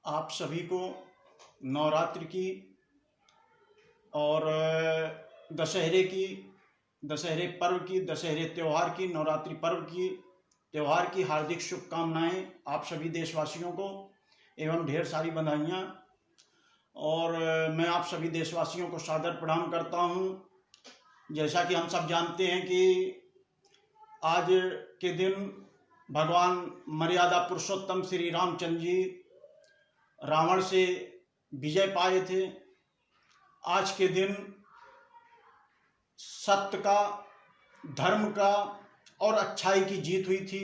आप सभी को नवरात्रि की और दशहरे पर्व की, दशहरे त्यौहार की, नवरात्रि पर्व की त्यौहार की हार्दिक शुभकामनाएं आप सभी देशवासियों को एवं ढेर सारी बधाइयाँ। और मैं आप सभी देशवासियों को सादर प्रणाम करता हूँ। जैसा कि हम सब जानते हैं कि आज के दिन भगवान मर्यादा पुरुषोत्तम श्री रामचंद्र जी रावण से विजय पाए थे। आज के दिन सत्य का, धर्म का और अच्छाई की जीत हुई थी।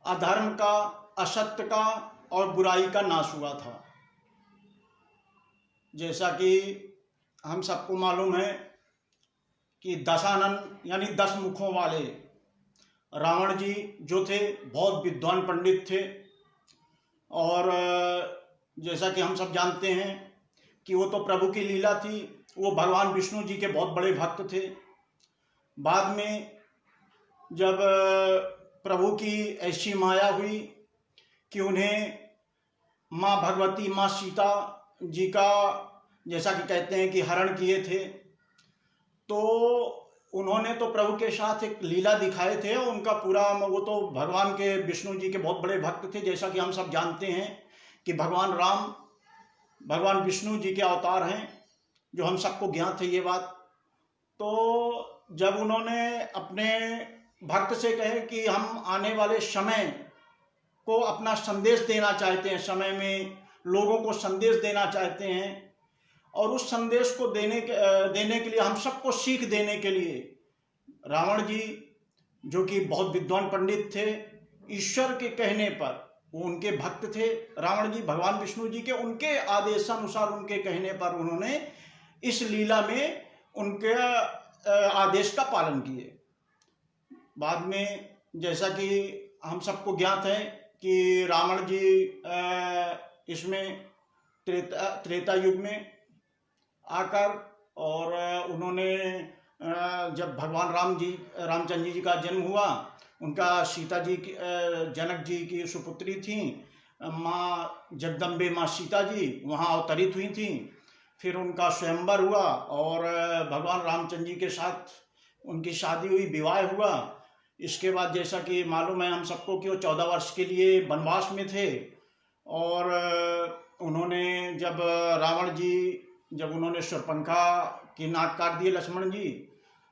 अधर्म का, असत्य का और बुराई का नाश हुआ था। जैसा कि हम सबको मालूम है कि दशानन यानी 10 मुखों वाले रावण जी जो थे बहुत विद्वान पंडित थे। और जैसा कि हम सब जानते हैं कि वो तो प्रभु की लीला थी, वो भगवान विष्णु जी के बहुत बड़े भक्त थे। बाद में जब प्रभु की ऐसी माया हुई कि उन्हें माँ भगवती, माँ सीता जी का जैसा कि कहते हैं कि हरण किए थे, तो उन्होंने तो प्रभु के साथ एक लीला दिखाए थे। उनका पूरा, वो तो भगवान के विष्णु जी के बहुत बड़े भक्त थे। जैसा कि हम सब जानते हैं कि भगवान राम भगवान विष्णु जी के अवतार हैं, जो हम सबको ज्ञात है ये बात। तो जब उन्होंने अपने भक्त से कहे कि हम आने वाले समय को अपना संदेश देना चाहते हैं, समय में लोगों को संदेश देना चाहते हैं, और उस संदेश को देने के लिए, हम सबको सीख देने के लिए रावण जी जो कि बहुत विद्वान पंडित थे, ईश्वर के कहने पर, वो उनके भक्त थे रावण जी भगवान विष्णु जी के, उनके आदेशानुसार, उनके कहने पर उन्होंने इस लीला में उनके आदेश का पालन किए। बाद में जैसा कि हम सबको ज्ञात है कि रावण जी इसमें त्रेता युग में आकर, और उन्होंने जब भगवान रामचंद्र जी का जन्म हुआ, उनका सीता जी की, जनक जी की सुपुत्री थी माँ जगदम्बे, माँ सीता जी वहाँ अवतरित हुई थी। फिर उनका स्वयंवर हुआ और भगवान रामचंद्र जी के साथ उनकी शादी हुई, विवाह हुआ। इसके बाद जैसा कि मालूम है हम सबको कि वो 14 वर्ष के लिए वनवास में थे। और उन्होंने जब रावण जी जब उन्होंने शूर्पणखा की नाक काट दिए लक्ष्मण जी,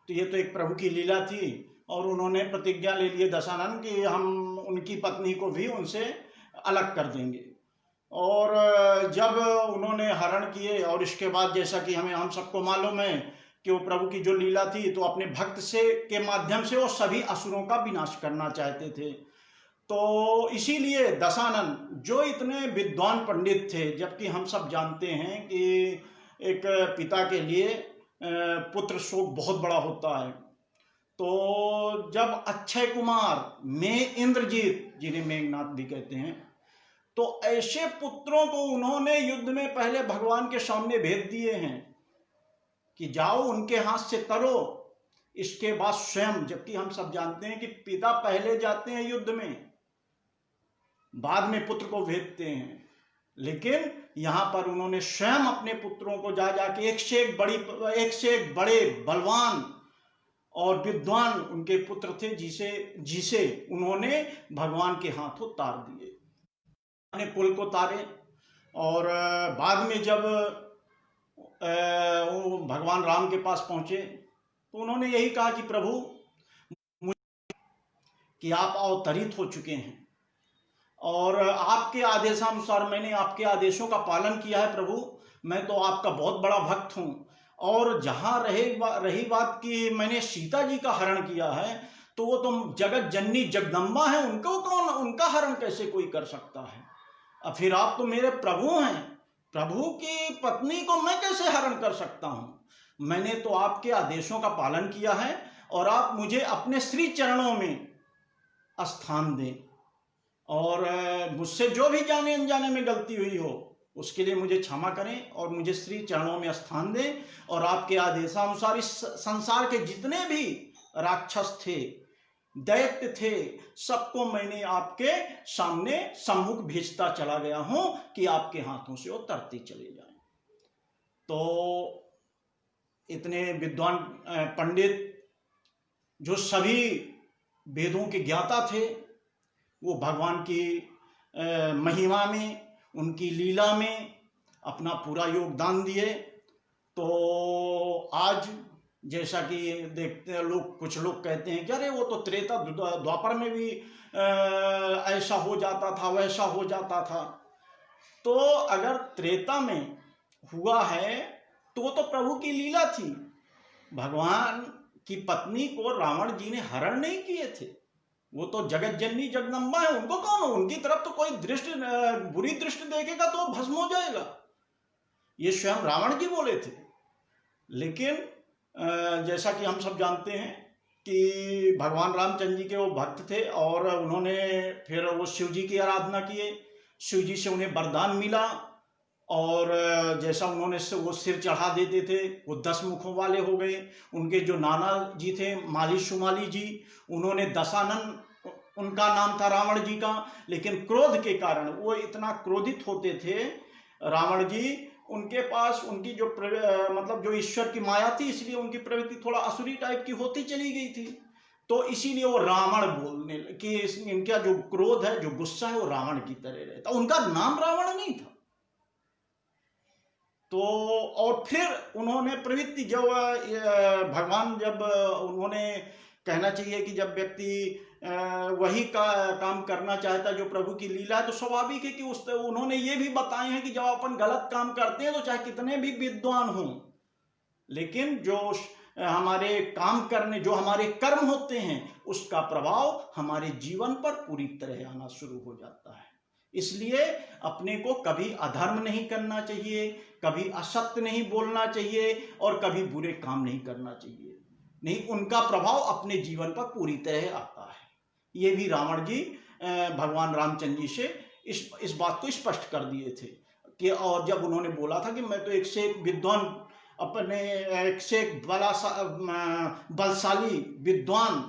तो ये तो एक प्रभु की लीला थी। और उन्होंने प्रतिज्ञा ले लिए दशानन कि हम उनकी पत्नी को भी उनसे अलग कर देंगे। और जब उन्होंने हरण किए, और इसके बाद जैसा कि हम सबको मालूम है कि वो प्रभु की जो लीला थी, तो अपने भक्त से के माध्यम से वो सभी असुरों का विनाश करना चाहते थे। तो इसीलिए दशानन जो इतने विद्वान पंडित थे, जबकि हम सब जानते हैं कि एक पिता के लिए पुत्र शोक बहुत बड़ा होता है। तो जब अक्षय कुमार में इंद्रजीत, जिन्हें मेघनाथ भी कहते हैं, तो ऐसे पुत्रों को उन्होंने युद्ध में पहले भगवान के सामने भेज दिए हैं कि जाओ उनके हाथ से तरो, इसके बाद स्वयं, जबकि हम सब जानते हैं कि पिता पहले जाते हैं युद्ध में, बाद में पुत्र को भेजते हैं। लेकिन यहाँ पर उन्होंने स्वयं अपने पुत्रों को जाके एक से एक बड़े बलवान और विद्वान उनके पुत्र थे, जिसे उन्होंने भगवान के हाथों तार दिए, अपने कुल को तारे। और बाद में जब वो भगवान राम के पास पहुंचे, तो उन्होंने यही कहा कि प्रभु, कि आप अवतरित हो चुके हैं और आपके आदेशानुसार मैंने आपके आदेशों का पालन किया है। प्रभु, मैं तो आपका बहुत बड़ा भक्त हूँ। और जहाँ रही बात कि मैंने सीता जी का हरण किया है, तो वो तो जगत जननी जगदम्बा है, उनका हरण कैसे कोई कर सकता है? अब फिर आप तो मेरे प्रभु हैं, प्रभु की पत्नी को मैं कैसे हरण कर सकता हूँ? मैंने तो आपके आदेशों का पालन किया है, और आप मुझे अपने श्री चरणों में स्थान दें, और मुझसे जो भी जाने अनजाने में गलती हुई हो उसके लिए मुझे क्षमा करें, और मुझे श्री चरणों में स्थान दें। और आपके आदेशानुसार इस संसार के जितने भी राक्षस थे, दैत्य थे, सबको मैंने आपके सामने सम्मुख भेजता चला गया हूं कि आपके हाथों से वो तरते चले जाएं। तो इतने विद्वान पंडित जो सभी वेदों के ज्ञाता थे, वो भगवान की महिमा में, उनकी लीला में अपना पूरा योगदान दिए। तो आज जैसा कि देखते हैं लोग, कुछ लोग कहते हैं कि अरे वो तो त्रेता द्वापर में भी ऐसा हो जाता था, वैसा हो जाता था। तो अगर त्रेता में हुआ है तो वो तो प्रभु की लीला थी। भगवान की पत्नी को रावण जी ने हरण नहीं किए थे, वो तो जगत जननी जगदम्बा है, उनको कौन, उनकी तरफ तो कोई दृष्टि बुरी दृष्टि देखेगा तो भस्म हो जाएगा, ये स्वयं रावण जी बोले थे। लेकिन जैसा कि हम सब जानते हैं कि भगवान रामचंद्र जी के वो भक्त थे और उन्होंने फिर वो शिव जी की आराधना किए, शिव जी से उन्हें वरदान मिला और जैसा उन्होंने वो सिर चढ़ा देते थे वो 10 मुखों वाले हो गए। उनके जो नाना जी थे माली सुमाली जी, उन्होंने दशानन उनका नाम था रावण जी का, लेकिन क्रोध के कारण वो इतना क्रोधित होते थे रावण जी, उनके पास उनकी जो मतलब जो ईश्वर की माया थी, इसलिए उनकी प्रवृत्ति थोड़ा असुरी टाइप की होती चली गई थी। तो इसीलिए वो रावण बोलने कि इनका जो क्रोध है, जो गुस्सा है, वो रावण की तरह रहता। उनका नाम रावण नहीं था। तो और फिर उन्होंने प्रवृत्ति जब भगवान, जब उन्होंने कहना चाहिए कि जब व्यक्ति वही काम करना चाहता है जो प्रभु की लीला है, तो स्वाभाविक है कि उन्होंने ये भी बताए हैं कि जब अपन गलत काम करते हैं तो चाहे कितने भी विद्वान हों, लेकिन जो हमारे काम करने, जो हमारे कर्म होते हैं, उसका प्रभाव हमारे जीवन पर पूरी तरह आना शुरू हो जाता है। इसलिए अपने को कभी अधर्म नहीं करना चाहिए, कभी असत्य नहीं बोलना चाहिए और कभी बुरे काम नहीं करना चाहिए, नहीं उनका प्रभाव अपने जीवन पर पूरी तरह आता है। ये भी रावण जी भगवान रामचंद्र जी से इस बात को स्पष्ट कर दिए थे कि, और जब उन्होंने बोला था कि मैं तो एक से एक विद्वान, अपने एक से एक बलशाली विद्वान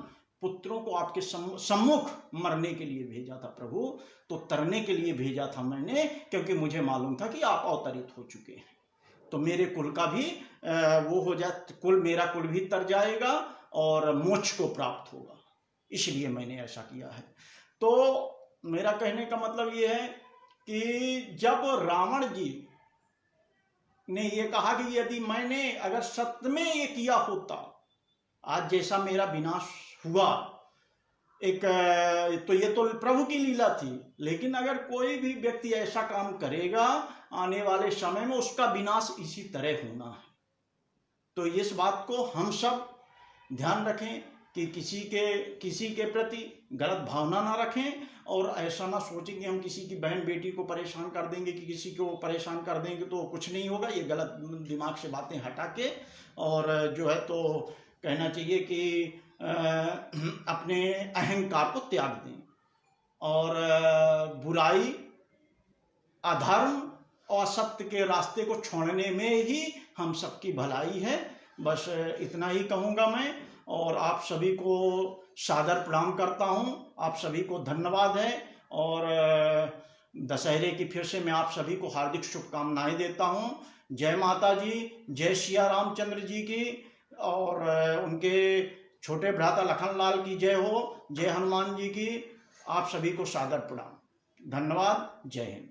पुत्रों को आपके सम्मुख मरने के लिए भेजा था प्रभु, तो तरने के लिए भेजा था मैंने, क्योंकि मुझे मालूम था कि आप अवतरित हो चुके हैं, तो मेरे कुल का भी वो हो जाए, मेरा कुल भी तर जाएगा और मोक्ष को प्राप्त होगा, इसलिए मैंने ऐसा किया है। तो मेरा कहने का मतलब ये है कि जब रावण जी ने ये कहा कि यदि मैंने अगर सत्य में ये किया होता, आज जैसा मेरा विनाश हुआ, एक तो ये तो प्रभु की लीला थी, लेकिन अगर कोई भी व्यक्ति ऐसा काम करेगा आने वाले समय में उसका विनाश इसी तरह होना है। तो इस बात को हम सब ध्यान रखें कि किसी के प्रति गलत भावना ना रखें और ऐसा ना सोचें कि हम किसी की बहन बेटी को परेशान कर देंगे, कि किसी को परेशान कर देंगे तो कुछ नहीं होगा। ये गलत दिमाग से बातें हटा के और जो है तो कहना चाहिए कि अपने अहंकार को त्याग दें और बुराई, अधर्म और सत्य के रास्ते को छोड़ने में ही हम सबकी भलाई है। बस इतना ही कहूँगा मैं, और आप सभी को सादर प्रणाम करता हूँ, आप सभी को धन्यवाद है और दशहरे की फिर से मैं आप सभी को हार्दिक शुभकामनाएं देता हूँ। जय माता जी, जय सिया रामचंद्र जी की और उनके छोटे भ्राता लखनलाल की जय हो, जय हनुमान जी की। आप सभी को सादर प्रणाम, धन्यवाद, जय हिंद।